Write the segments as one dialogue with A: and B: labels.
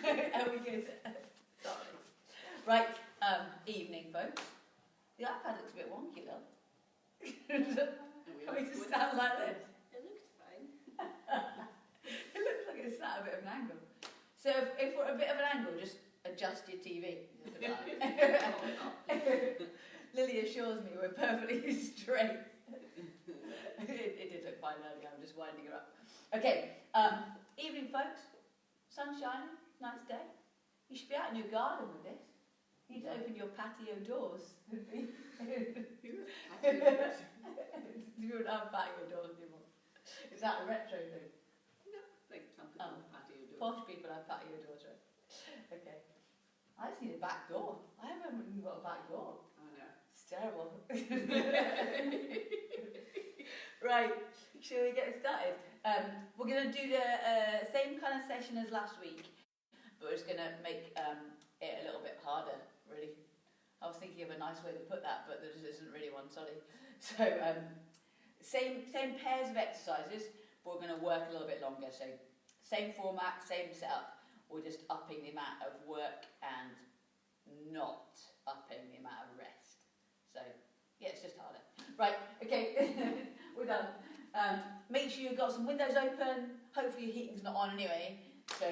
A: Are we good? Sorry. Right, evening, folks. The iPad looks a bit wonky, though. Can we just stand like this?
B: It looks fine.
A: It looks like it's at a bit of an angle. So if we're at a bit of an angle, just adjust your TV. Lily assures me we're perfectly straight. It did look fine earlier, I'm just winding her up. Okay, evening, folks. Sun shining, nice day. You should be out in your garden with this. You need to open your patio doors. You wouldn't have patio doors anymore. Is that a retro thing?
B: No, like some people have patio doors.
A: Posh people have patio doors, right? Okay. I just need a back door. I haven't even got a back door.
B: Oh no.
A: It's terrible. Right, shall we get started? We're going to do the same kind of session as last week, but we're just going to make it a little bit harder, really. I was thinking of a nice way to put that, but there just isn't really one, sorry. So, same pairs of exercises, but we're going to work a little bit longer. So, same format, same setup. We're just upping the amount of work and not upping the amount of rest. So, yeah, it's just harder. Right, okay, we're done. Make sure you've got some windows open. Hopefully your heating's not on anyway. So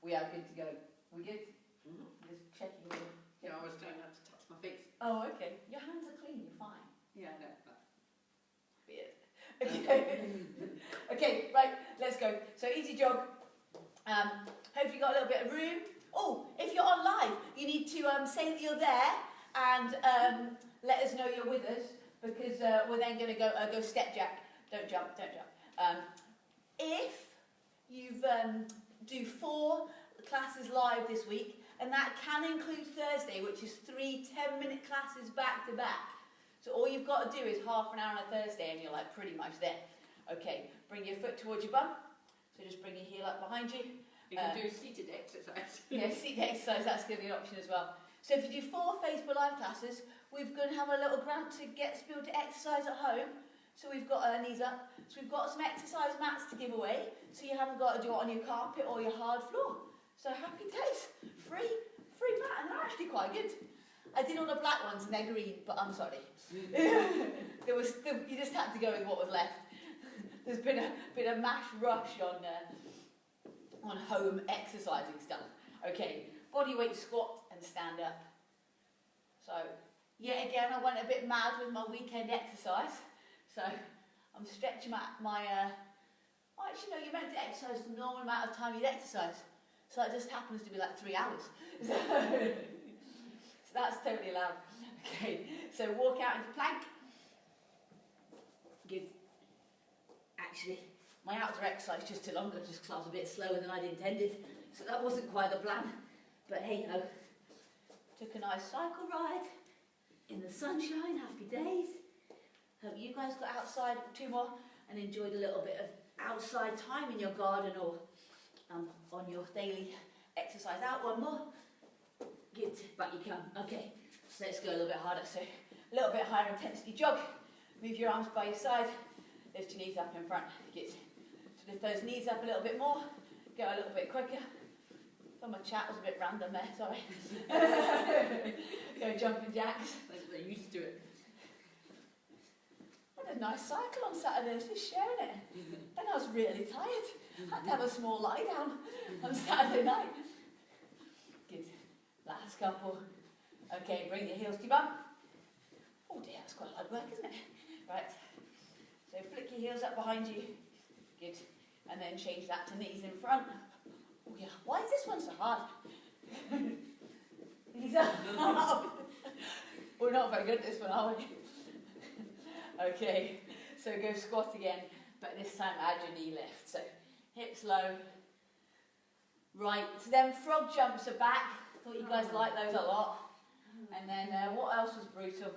A: we are good to go. We good?
B: Mm-hmm.
A: Just checking in.
B: Yeah, I was trying not to touch my face.
A: Oh, okay. Your hands are clean, you're fine.
B: Yeah, no. But...
A: Weird. Okay. Okay, right, let's go. So easy jog. Hopefully you got a little bit of room. Oh, if you're on live, you need to say that you're there and let us know you're with us, because we're then going to go step jack. Don't jump, don't jump. If you've do 4 classes live this week, and that can include Thursday, which is 3 10-minute classes back to back. So all you've got to do is half an hour on a Thursday and you're like pretty much there. Okay, bring your foot towards your bum. So just bring your heel up behind you.
B: You can do seated exercise.
A: Yeah, seated exercise, that's going to be an option as well. So if you do 4 Facebook Live classes, we're going to have a little grant to get people to exercise at home. So we've got our knees up. So we've got some exercise mats to give away, so you haven't got to do it on your carpet or your hard floor. So happy days. Free mat, and they're actually quite good. I did all the black ones and they're green, but I'm sorry. You just had to go with what was left. There's been a mass rush on home exercising stuff. Okay, body weight squat and stand up. So, yet again, I went a bit mad with my weekend exercise. So, I'm stretching my actually, no, you're meant to exercise the normal amount of time you'd exercise. So it just happens to be like 3 hours. So that's totally allowed. Okay, so walk out into plank. Good. Actually, my outdoor exercise just took longer, just because I was a bit slower than I'd intended. So that wasn't quite the plan. But hey ho. Took a nice cycle ride in the sunshine, happy days. Hope you guys got outside 2 more and enjoyed a little bit of outside time in your garden or on your daily exercise out. 1 more. Good, but you can. Okay, so let's go a little bit harder. So a little bit higher intensity jog. Move your arms by your side. Lift your knees up in front. Good. So lift those knees up a little bit more. Go a little bit quicker. My chat was a bit random there, sorry. Go jumping jacks.
B: They're used to it.
A: I had a nice cycle on Saturday, I was just sharing it. Then I was really tired. I had to have a small lie down on Saturday night. Good. Last couple. Okay, bring your heels to your bum. Oh dear, that's quite hard work, isn't it? Right. So flick your heels up behind you. Good. And then change that to knees in front. Oh yeah, why is this one so hard? Knees up. We're not very good at this one, are we? Okay, so go squat again, but this time add your knee lift. So hips low. Right, so then frog jumps are back. Thought you guys liked those a lot. And then what else was brutal?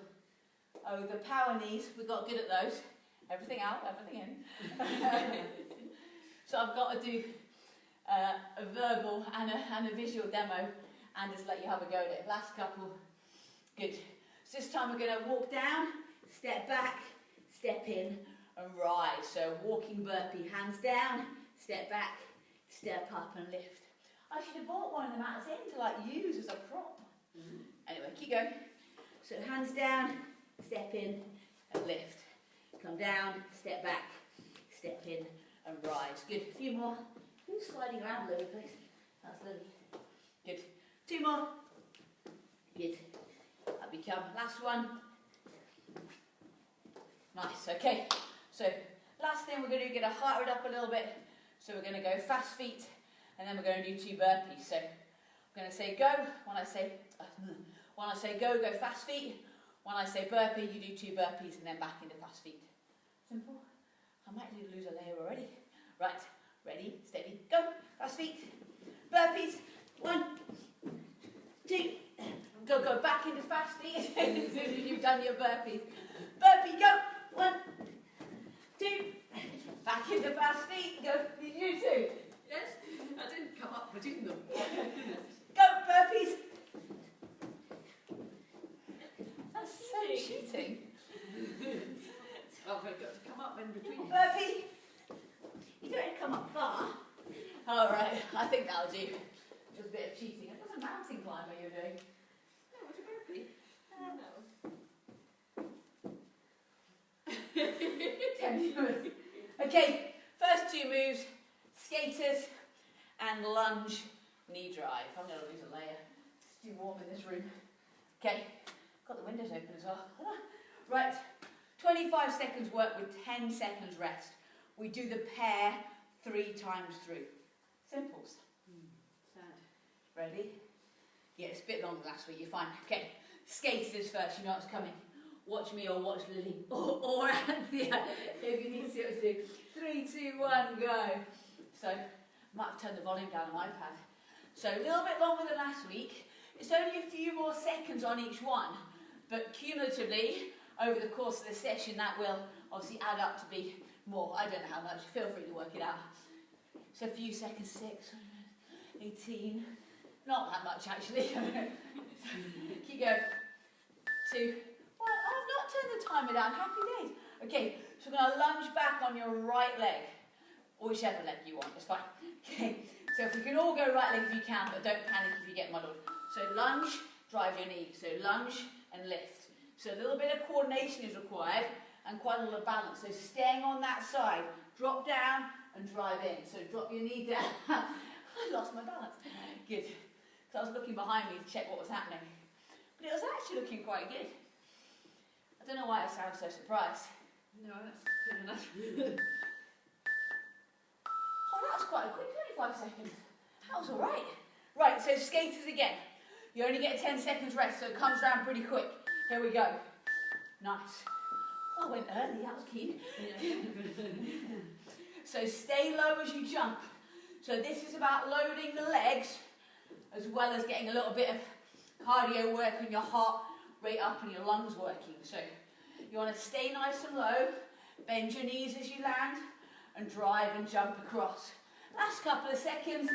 A: Oh, the power knees, we got good at those. Everything out, everything in. So I've got to do a verbal and a visual demo and just let you have a go at it. Last couple. Good. So this time we're going to walk down, step back, step in and rise. So walking burpee, hands down, step back, step up and lift. I should have bought one the mats in to like use as a prop. Anyway, keep going. So hands down, step in and lift. Come down, step back, step in and rise. Good. A few more. Who's sliding around all over the place? That's lovely. Good. 2 more. Good. Up you come. Last one. Nice. Okay. So last thing we're going to do, get our heart rate up a little bit. So we're going to go fast feet, and then we're going to do 2 burpees. So I'm going to say go. When I say go, go fast feet. When I say burpee, you do 2 burpees and then back into fast feet. Simple. I might lose a layer already. Right. Ready, steady, go. Fast feet. Burpees. 1, 2. Go back into fast feet as soon as you've done your burpees. Burpee, go. 1, 2. Back into fast feet. Go. Did you too?
B: Yes, I didn't come up between them.
A: Go, burpees. That's so cheating.
B: Oh, I've got to come up in between.
A: Burpee. You don't have to come up far. All right, I think that'll do. Just a bit of cheating. It was a mountain climber you're doing.
B: No, it's a burpee. No.
A: 10 moves. Okay, first 2 moves, skaters and lunge, knee drive. I'm going to lose a layer. It's too warm in this room. Okay, got the windows open as well. Right, 25 seconds work with 10 seconds rest. We do the pair 3 times through. Simples.
B: Sad.
A: Ready? Yeah, it's a bit longer than last week, you're fine. Okay, skaters first, you know what's coming. Watch me or watch Lily or Anthea if you need to see what to do. 3, 2, 1, go. So, I might have turned the volume down on my iPad. So, a little bit longer than last week. It's only a few more seconds on each one, but cumulatively, over the course of the session, that will obviously add up to be more. I don't know how much. Feel free to work it out. So, a few seconds, 6, 18. Not that much, actually. Keep going. 2. Well, I've not turned the timer down. Happy days. Okay, so we're going to lunge back on your right leg, or whichever leg you want. It's fine. Okay, so if we can all go right leg if you can, but don't panic if you get muddled. So lunge, drive your knee. So lunge and lift. So a little bit of coordination is required and quite a lot of balance. So staying on that side, drop down and drive in. So drop your knee down. I lost my balance. Good. So I was looking behind me to check what was happening. But it was actually looking quite good. I don't know why I sound so surprised.
B: No, that's good enough.
A: Oh, that was quite a quick 25 seconds. That was all right. Right, so skaters again. You only get 10 seconds rest, so it comes down pretty quick. Here we go. Nice. Oh, I went early, that was keen.
B: Yeah.
A: So stay low as you jump. So this is about loading the legs, as well as getting a little bit of cardio work on your heart rate up and your lungs working. So you want to stay nice and low, bend your knees as you land, and drive and jump across. Last couple of seconds,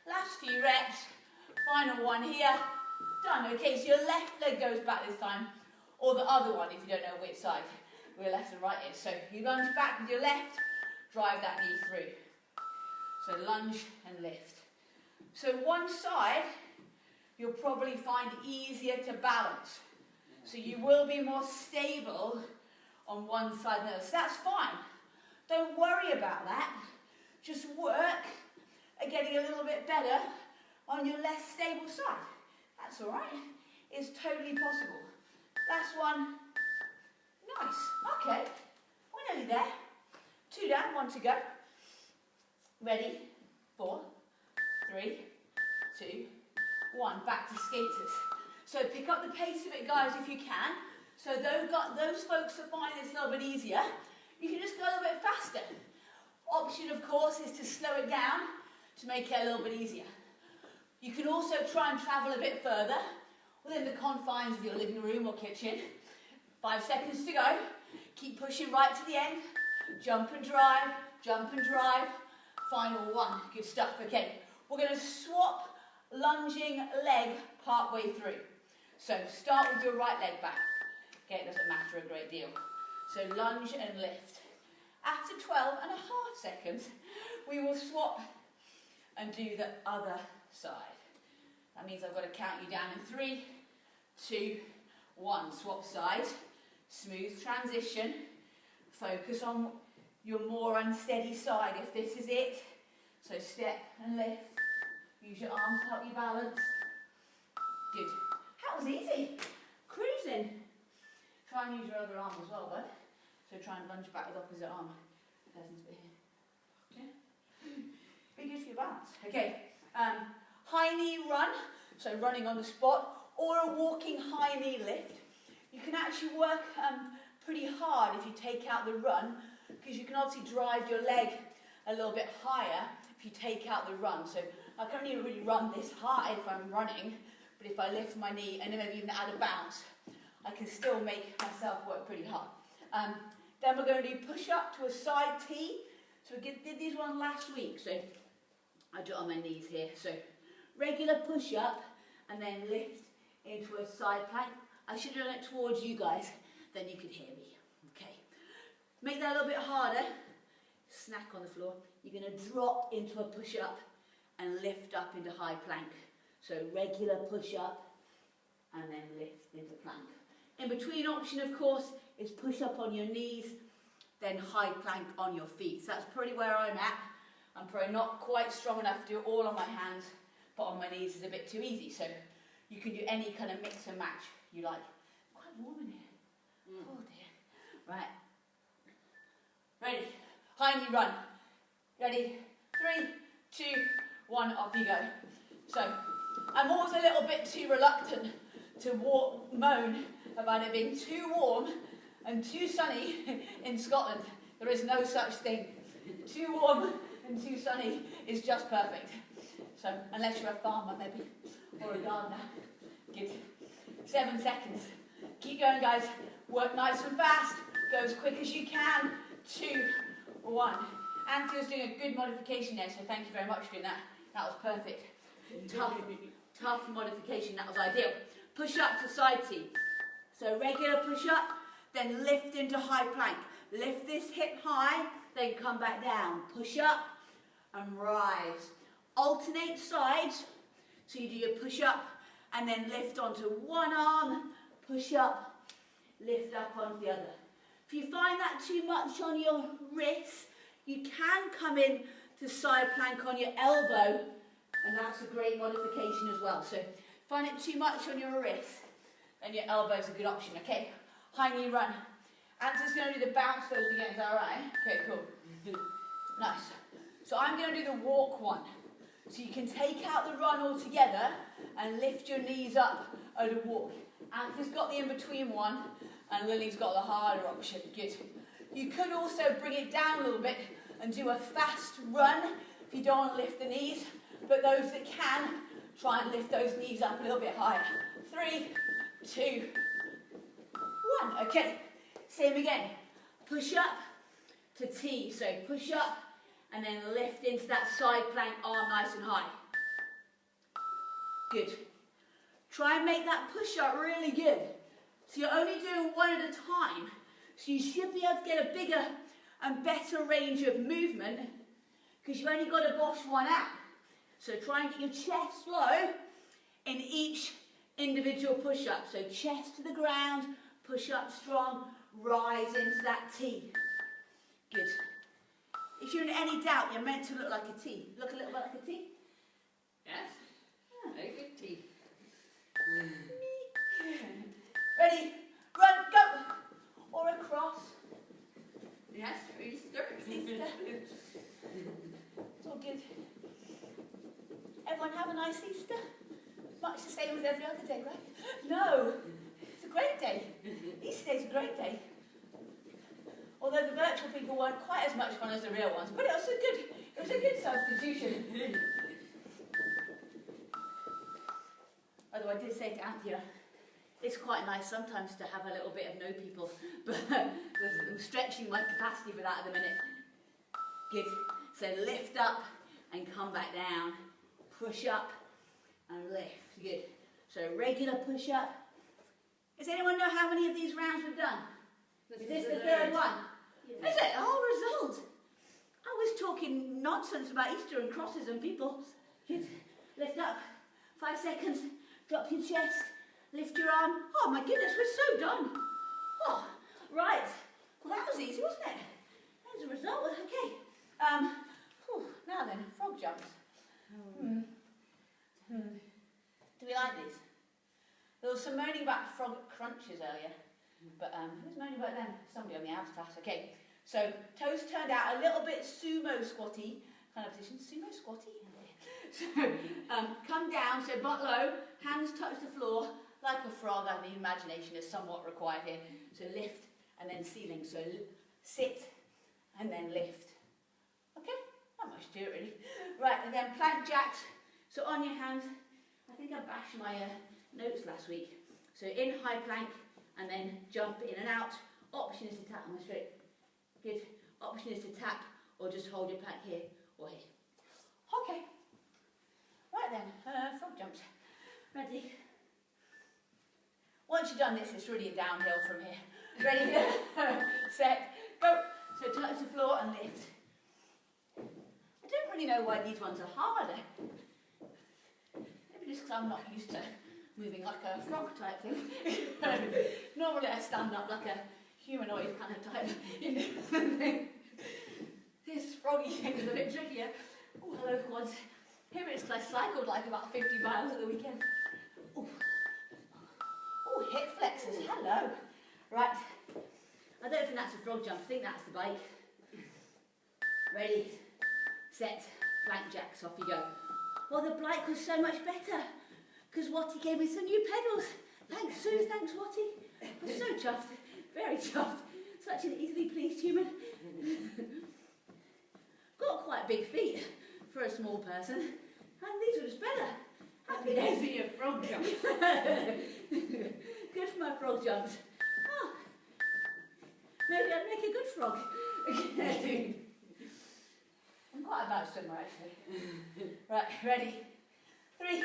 A: last few reps, final one here. Done. Okay, so your left leg goes back this time, or the other one if you don't know which side, where left and right is. So you lunge back with your left, drive that knee through. So lunge and lift. So one side, you'll probably find easier to balance. So you will be more stable on one side than the other. So that's fine. Don't worry about that. Just work at getting a little bit better on your less stable side. That's all right. It's totally possible. Last one. Nice. Okay. We're nearly there. 2 down, 1 to go. Ready? 4, 3, 2, 1. Back to skaters. So pick up the pace of it, guys, if you can. So those folks that find this a little bit easier, you can just go a little bit faster. Option, of course, is to slow it down to make it a little bit easier. You can also try and travel a bit further within the confines of your living room or kitchen. 5 seconds to go. Keep pushing right to the end. Jump and drive, jump and drive. Final one. Good stuff. Okay, we're going to swap lunging leg part way through. So start with your right leg back. Okay, it doesn't matter a great deal. So lunge and lift. After 12 and a half seconds, we will swap and do the other side. That means I've got to count you down in 3, 2, 1. Swap sides. Smooth transition. Focus on your more unsteady side if this is it. So step and lift. Use your arms to help you balance. Good. That was easy. Cruising. Try and use your other arm as well, bud. So try and lunge back with opposite arm. Person's bit here. Yeah. Be good for your balance. Okay. High knee run. So running on the spot, or a walking high knee lift. You can actually work pretty hard if you take out the run, because you can obviously drive your leg a little bit higher if you take out the run. So I can only really run this high if I'm running, but if I lift my knee and then maybe even add a bounce, I can still make myself work pretty hard. Then we're going to do push-up to a side T. So we did these ones last week, so I do it on my knees here. So regular push-up and then lift into a side plank. I should have done it towards you guys, then you could hear me. Okay. Make that a little bit harder. Snack on the floor. You're going to drop into a push-up and lift up into high plank. So regular push-up and then lift into plank. In between option, of course, is push-up on your knees, then high plank on your feet. So that's probably where I'm at. I'm probably not quite strong enough to do it all on my hands, but on my knees is a bit too easy. So you can do any kind of mix and match you like. Quite warm in here. Oh dear. Right. Ready. High knee run. Ready. 3, 2, 1. Off you go. So I'm always a little bit too reluctant to moan about it being too warm and too sunny in Scotland. There is no such thing. Too warm and too sunny is just perfect. So unless you're a farmer maybe, or a gardener. Good. 7 seconds. Keep going, guys. Work nice and fast. Go as quick as you can. 2, 1. Anthony's doing a good modification there, so thank you very much for doing that. That was perfect. Tough modification, that was ideal. Push up to side T. So regular push up, then lift into high plank. Lift this hip high, then come back down. Push up and rise. Alternate sides. So you do your push up and then lift onto one arm, push up, lift up onto the other. If you find that too much on your wrist, you can come in to side plank on your elbow, and that's a great modification as well. So find it too much on your wrist, then your elbow is a good option. Okay, high knee run. Anthony's going to do the bounce those again, is that alright? Okay, cool. Nice. So I'm going to do the walk one. So you can take out the run altogether and lift your knees up at a walk. Anthony's got the in-between one, and Lily's got the harder option. Good. You could also bring it down a little bit and do a fast run if you don't want to lift the knees. But those that can, try and lift those knees up a little bit higher. 3, 2, 1. Okay. Same again. Push up to T. So push up and then lift into that side plank, arm nice and high. Good. Try and make that push up really good. So you're only doing one at a time. So you should be able to get a bigger and better range of movement because you've only got to bosh one out. So try and get your chest low in each individual push-up. So chest to the ground, push up strong, rise into that T. Good. If you're in any doubt, you're meant to look like a T. Look a little bit like a T.
B: Yes. Very good T.
A: Ready? Run, go! Or across.
B: Yes, Easter.
A: Easter. It's all good. Everyone have a nice Easter? Much the same as every other day, right? No, it's a great day. Easter day's a great day. Although the virtual people weren't quite as much fun as the real ones, but it was a good substitution. Although I did say to Anthea, it's quite nice sometimes to have a little bit of no people, but I'm stretching my capacity for that at the minute. Good. So lift up and come back down. Push up and lift. Good. So regular push up. Does anyone know how many of these rounds we've done? Is this the third one? Yeah. Is it? Oh, result. I was talking nonsense about Easter and crosses and people. Good. Lift up. 5 seconds. Drop your chest, lift your arm. Oh my goodness, we're so done. Oh, right. Well, that was easy, wasn't it? There's a result. Okay. Now then, frog jumps. Do we like these? There was some moaning about frog crunches earlier, but who's moaning about them? Somebody on the abs class. Okay. So toes turned out, a little bit sumo squatty kind of position. Sumo squatty. So come down, so butt low, hands touch the floor like a frog, and the imagination is somewhat required here. So lift and then ceiling. So sit and then lift. Okay, not much to it really. Right, and then plank jacks. So on your hands, I think I bashed my notes last week. So in high plank and then jump in and out. Option is to tap on the straight. Good. Option is to tap or just hold your plank here or here. Okay. Right then, frog jumps. Ready? Once you've done this, it's really a downhill from here. Ready? Set, go. So touch the floor and lift. I don't really know why these ones are harder. Maybe just because I'm not used to moving like a frog type thing. Normally I stand up like a humanoid kind of type. This froggy thing is a bit trickier. Oh, hello quads. Here it is because I cycled like about 50 miles at the weekend. Oh, hip flexors, hello. Right, I don't think that's a frog jump, I think that's the bike. Ready, set, plank jacks, off you go. Well, the bike was so much better because Watty gave me some new pedals. Thanks Sue, thanks Watty. I'm so chuffed, very chuffed. Such an easily pleased human. Got quite big feet for a small person, and these were just better. Happy days.
B: For your frog jump.
A: Good for my frog jumps. Oh, maybe I'd make a good frog. I'm quite a bad swimmer actually. Right, ready? 3,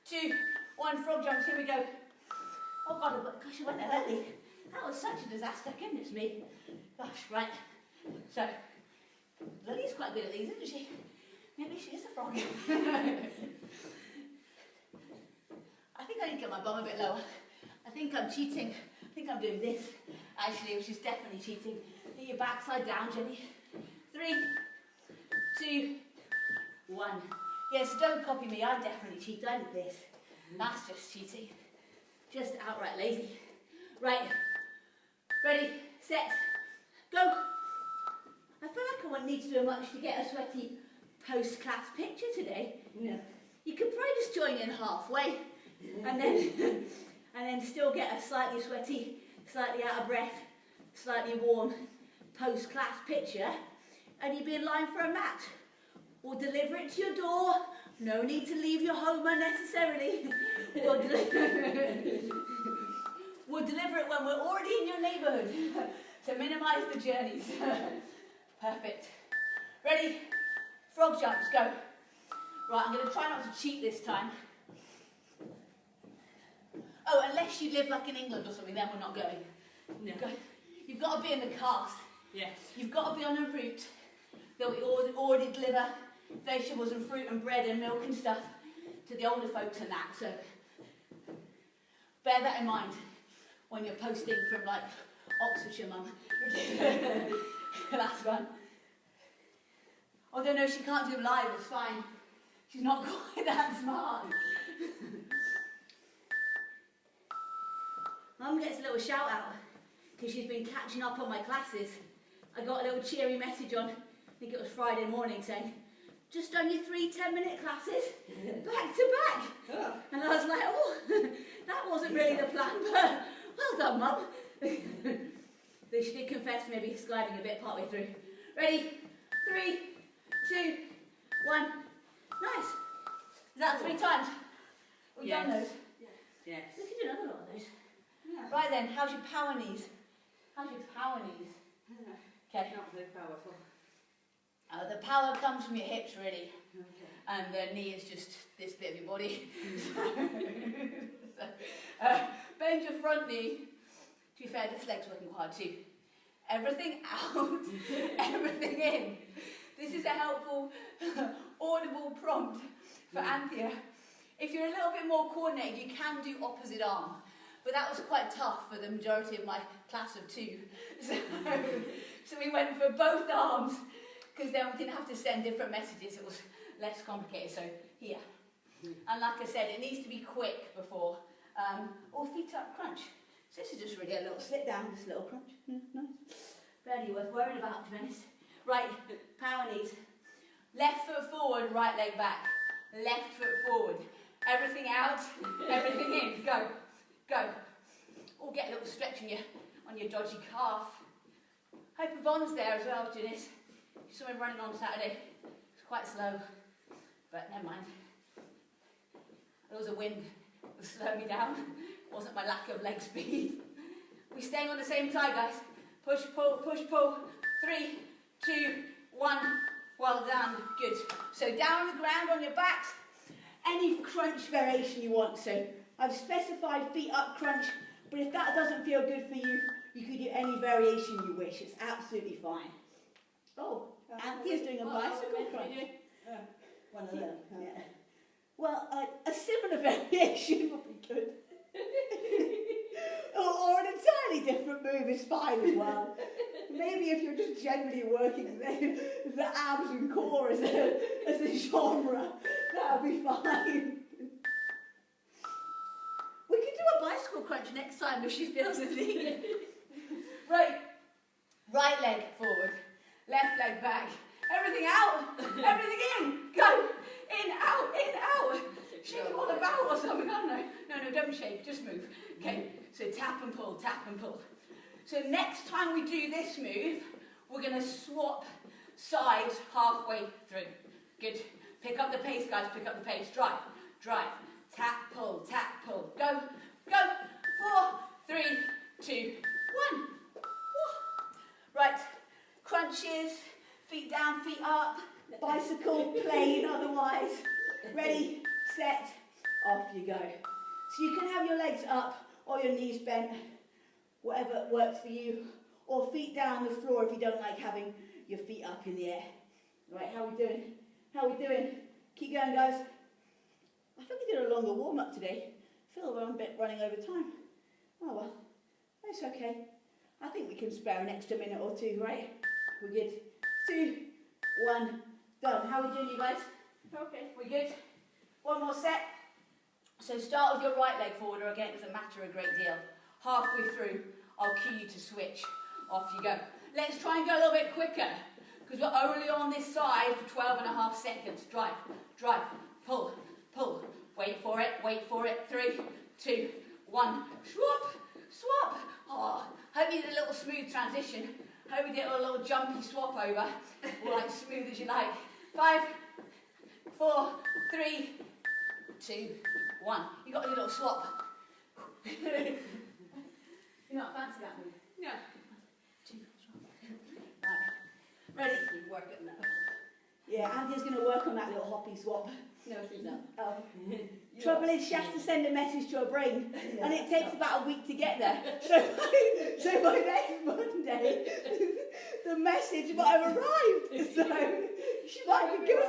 A: 2, 1, frog jumps, here we go. Oh God, gosh, I went there early. That was such a disaster, goodness me. Gosh, right. So, Lily's quite good at these, isn't she? Maybe she is a frog. I think I need to get my bum a bit lower. I think I'm cheating. I think I'm doing this, actually, which is definitely cheating. Get your backside down, Jenny. 3, 2, 1. Yes, don't copy me. I definitely cheat. I did this. That's just cheating. Just outright lazy. Right. Ready, set, go. I feel like I won't need to do much to get a sweaty post-class picture today.
B: No.
A: You could probably just join in halfway and then still get a slightly sweaty, slightly out of breath, slightly warm post-class picture, and you'd be in line for a mat. Or deliver it to your door. No need to leave your home unnecessarily. We'll deliver it when we're already in your neighbourhood to minimise the journeys. Perfect. Ready? Frog jumps, go. Right, I'm going to try not to cheat this time. Oh, unless you live like in England or something, then we're not going.
B: No.
A: You've got to be in the cast.
B: Yes.
A: You've got to be on a route that we already deliver vegetables and fruit and bread and milk and stuff to the older folks and that. So bear that in mind when you're posting from like Oxfordshire, mum. Last one. Although no, she can't do live, it's fine. She's not quite that smart. Mum gets a little shout out because she's been catching up on my classes. I got a little cheery message on, I think it was Friday morning, saying, just done your 3 10-minute classes, back to back.
B: Oh.
A: And I was like, oh, that wasn't really the plan, but well done, Mum. Though she did confess maybe skiving a bit partway through. Ready? 3, 2, 1. Nice. Is that 3 times? We've done those.
B: Yes.
A: We could do another lot of those.
B: Yeah.
A: Right then, how's your power knees? How's your power knees? Okay.
B: Not very powerful.
A: The power comes from your hips, really.
B: Okay.
A: And the knee is just this bit of your body. So, bend your front knee. To be fair, this leg's working hard too. Everything out, everything in. This is a helpful audible prompt for Anthea. If you're a little bit more coordinated, you can do opposite arm. But that was quite tough for the majority of my class of 2. So we went for both arms, because then we didn't have to send different messages. It was less complicated. So here. And like I said, it needs to be quick before. Or feet up crunch. So this is just really a little sit down, just a little crunch. Nice. Barely worth worrying about, to be honest. Right, power knees. Left foot forward, right leg back. Left foot forward. Everything out, everything in. Go, go. Or get a little stretch on your dodgy calf. Hope Yvonne's there as well, Janice. She saw me running on Saturday. It's quite slow, but never mind. There was a wind that was slowing me down. It wasn't my lack of leg speed. We're staying on the same side, guys. Push, pull, push, pull. 3, 2, 1. Well done. Good. So down on the ground on your backs. Any crunch variation you want. So I've specified feet up crunch, but if that doesn't feel good for you, you could do any variation you wish. It's absolutely fine. Oh, Anthea's doing a bicycle crunch.
B: One of them.
A: Yeah. Well, a similar variation would be good. or an entirely different move is fine as well. Maybe if you're just generally working the abs and core as a genre, that would be fine. We could do a bicycle crunch next time if she feels the need. Right. Right leg forward. Left leg back. Everything out. Everything in. Go. In, out, in, out. Shake them all about or something, I don't know. No, don't shake, just move. Okay, so tap and pull, tap and pull. So next time we do this move, we're going to swap sides halfway through. Good. Pick up the pace, guys, pick up the pace. Drive, drive. Tap, pull, go, go. 4, 3, 2, 1. Right, crunches, feet down, feet up, bicycle, plane otherwise. Ready, set, off you go. So you can have your legs up or your knees bent, whatever works for you, or feet down on the floor if you don't like having your feet up in the air. Right, how are we doing? How are we doing? Keep going, guys. I think we did a longer warm-up today. I feel I'm a bit running over time. Oh well, that's okay. I think we can spare an extra minute or 2, right? We're good. 2, 1, done. How are we doing, you guys? Okay, we're good. One more set. So start with your right leg forward, or again, it doesn't matter a great deal. Halfway through, I'll cue you to switch. Off you go. Let's try and go a little bit quicker, because we're only on this side for 12.5 seconds. Drive, drive, pull, pull. Wait for it, 3, 2, 1. Swap, swap. Oh, hope you did a little smooth transition. Hope you did a little jumpy swap over, or like smooth as you like. 5, 4, 3, 2, 1. You got to do a little swap. You're not fancy that move?
B: No.
A: 2, right. Ready?
B: Keep working that.
A: Yeah, Anthony's going to work on that little hoppy swap.
B: No, she's not.
A: Oh. Trouble is, she has to send a message to her brain, and it takes about a week to get there. So by next Monday, the message might have arrived. So she might be good.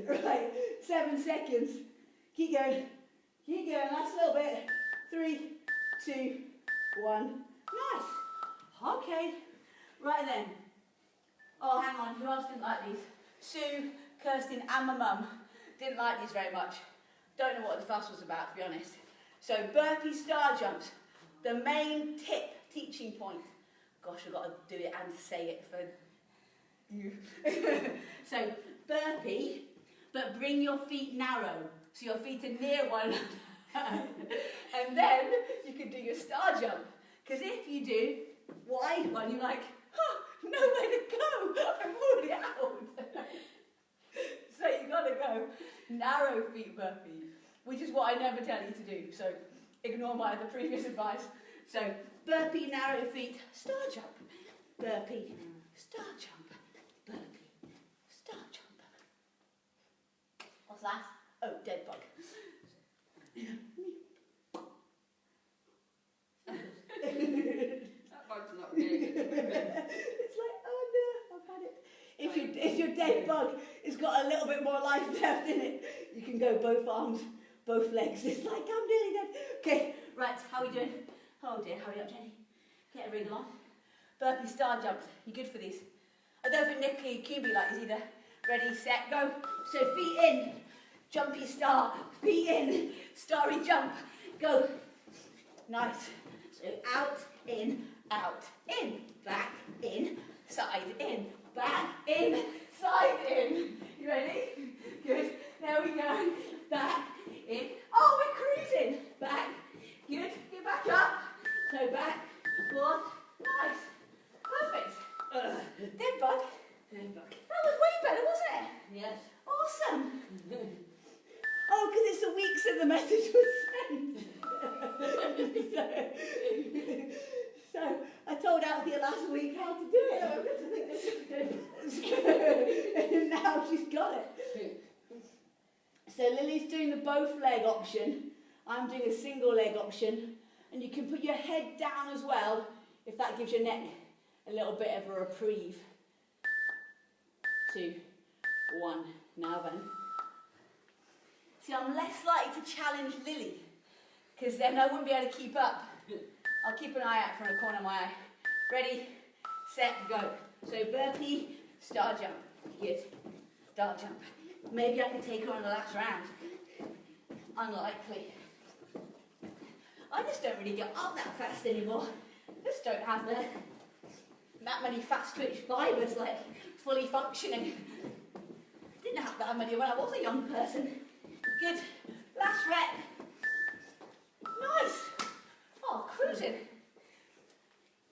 A: Right, 7 seconds. Keep going. Keep going. Last little bit. 3, 2, 1. Nice. Okay. Right then. Oh, hang on. Who else didn't like these? Sue, Kirsten, and my mum didn't like these very much. Don't know what the fuss was about, to be honest. So burpee star jumps. The main teaching point. Gosh, I've got to do it and say it for you. So burpee, but bring your feet narrow. So your feet are near one another. And then you can do your star jump. Because if you do wide one, you're like, oh, nowhere to go. I'm already out. So you got to go narrow feet burpee, which is what I never tell you to do. So ignore the previous advice. So burpee, narrow feet, star jump. Burpee, star jump. Burpee, star jump. What's that? Oh, dead bug.
B: That bug's not really good.
A: It's like, oh no, I've had it. If
C: your dead bug has got a little bit more life left in it, you can go both arms, both legs. It's like, I'm nearly dead. Okay, right, how are we doing? Oh dear, hurry up, Jenny. Get a wriggle on. Burpee star jumps. You good for these? I don't think Nicky can be like this either. Ready, set, go. So feet in, jumpy star, feet in, starry jump, go. Nice. So out, in, back, in, side, in, back, in, side, in. You ready? Good. There we go. Back, in. Oh, we're cruising. Back. Good. Get back up. So back, forth. Nice. Perfect. Dead bug.
B: Dead bug.
C: That was way better, wasn't it?
B: Yes.
C: Awesome. Oh, because it's the weeks that the message was sent. so I told Althea last week how to do it. I think this is good. And now she's got it. So Lily's doing the both leg option. I'm doing a single leg option. And you can put your head down as well if that gives your neck a little bit of a reprieve. 2, 1. Now then. See, I'm less likely to challenge Lily, because then I wouldn't be able to keep up. I'll keep an eye out from the corner of my eye. Ready, set, go. So burpee, star jump. Good. Star jump. Maybe I can take her on the last round. Unlikely. I just don't really get up that fast anymore. Just don't have that many fast twitch fibres, like, fully functioning. Didn't have that many when I was a young person. Good. Last rep. Nice. Oh, cruising.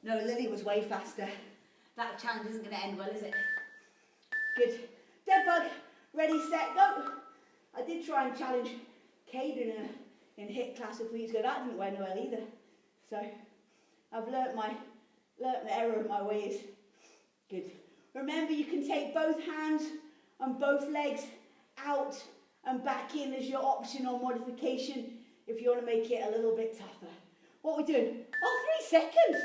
C: No, Lily was way faster. That challenge isn't going to end well, is it? Good. Dead bug. Ready, set, go. I did try and challenge Caden in HIIT class a few weeks ago. That didn't went well either. So I've learnt the error of my ways. Good. Remember, you can take both hands and both legs out and back in as your optional modification if you want to make it a little bit tougher. What are we doing? Oh, 3 seconds.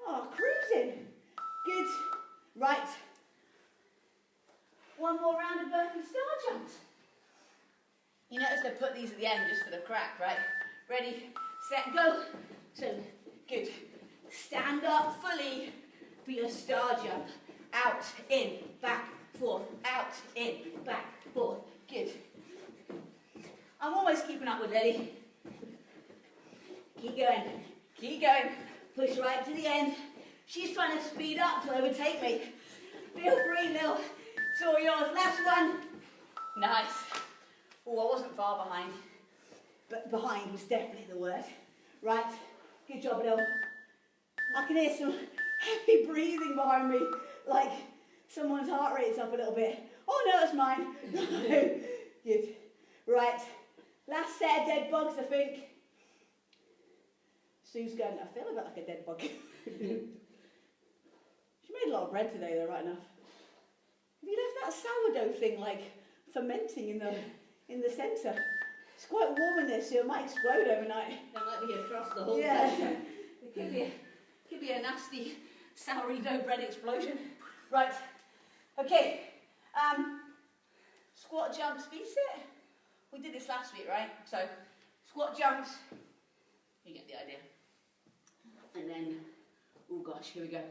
C: Oh, cruising. Good. Right. One more round of burpee star jumps. You notice I put these at the end just for the crack, right? Ready, set, go. So, good. Stand up fully for your star jump. Out, in, back, forth. Out, in, back, forth. Good. I'm almost keeping up with Lily. Keep going. Keep going. Push right to the end. She's trying to speed up to overtake me. Feel free, Lil. It's all yours. Last one. Nice. Oh, I wasn't far behind. But behind was definitely the word. Right. Good job, Lil. I can hear some heavy breathing behind me. Like someone's heart rate's up a little bit. Oh, no, it's mine. No. Good. Right. Last set of dead bugs, I think. Sue's going, I feel a bit like a dead bug. She made a lot of bread today, though, right enough. Have you left that sourdough thing, like, fermenting in the centre? It's quite warm in there, so it might explode overnight.
B: That might be across the whole
C: session. It could be a nasty sourdough bread explosion. Right. Okay. Squat jumps, V-sit. We did this last week, right? So, squat jumps. You get the idea. And then, oh gosh, here we go.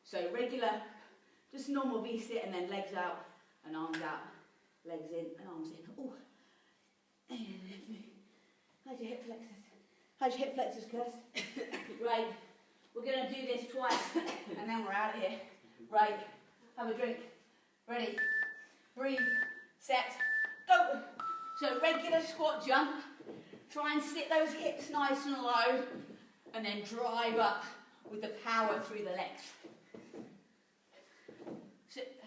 C: So regular, just normal V-sit and then legs out and arms out. Legs in and arms in. Oh. How's your hip flexors? How's your hip flexors, Kirst? Right. We're going to do this twice and then we're out of here. Right. Have a drink. Ready. Breathe. Set. Go. So regular squat jump. Try and sit those hips nice and low and then drive up with the power through the legs. Sit.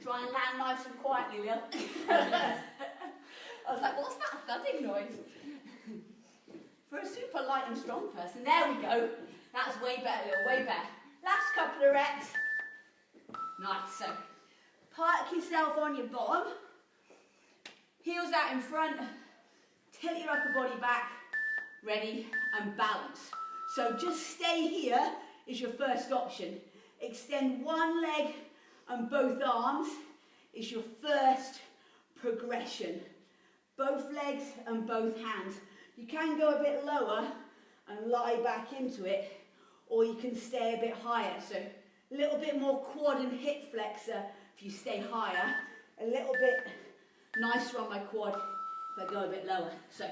C: Try and land nice and quietly, Lil. I was like, what's that thudding noise? For a super light and strong person. There we go. That's way better, Lil, way better. Last couple of reps. Nice. So, park yourself on your bottom. Heels out in front. Tilt your upper body back. Ready and balance. So just stay here is your first option. Extend one leg and both arms is your first progression. Both legs and both hands. You can go a bit lower and lie back into it, or you can stay a bit higher. So a little bit more quad and hip flexor if you stay higher. A little bit nicer on my quad if I go a bit lower. So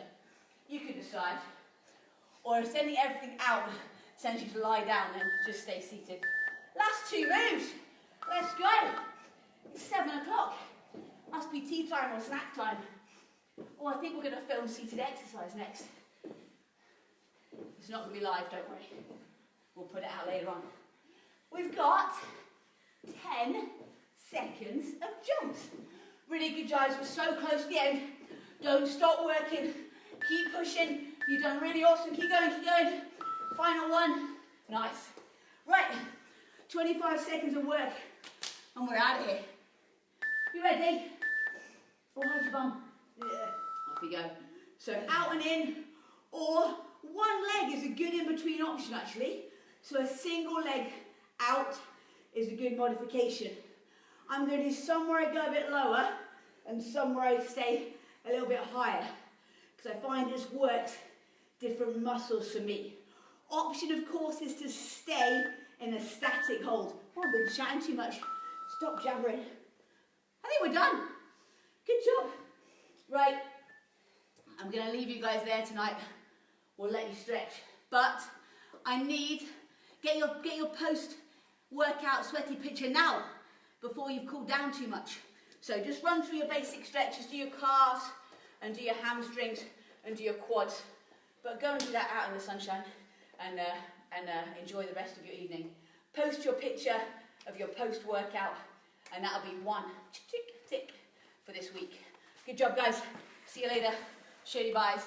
C: you can decide. Or if sending everything out sends you to lie down, then just stay seated. Last 2 moves. Let's go. It's 7 o'clock. Must be tea time or snack time. Oh, I think we're going to film seated exercise next. It's not going to be live, don't worry. We'll put it out later on. We've got 10 seconds of jumps. Really good, guys. We're so close to the end. Don't stop working. Keep pushing. You've done really awesome. Keep going, keep going. Final one. Nice. Right. 25 seconds of work. And we're out of here. You ready? Oh, how's your bum? Yeah. Off we go. So out and in, or one leg is a good in-between option actually. So a single leg out is a good modification. I'm going to do somewhere I go a bit lower and somewhere I stay a little bit higher, because I find this works different muscles for me. Option, of course, is to stay in a static hold. Oh, I've been chatting too much. Stop jabbering. I think we're done. Good job. Right, I'm going to leave you guys there tonight. We'll let you stretch, but I need get your post-workout sweaty picture now before you've cooled down too much. So just run through your basic stretches, do your calves and do your hamstrings and do your quads. But go and do that out in the sunshine and enjoy the rest of your evening. Post your picture of your post-workout, and that'll be one tick for this week. Good job, guys. See you later. Shirley, bye.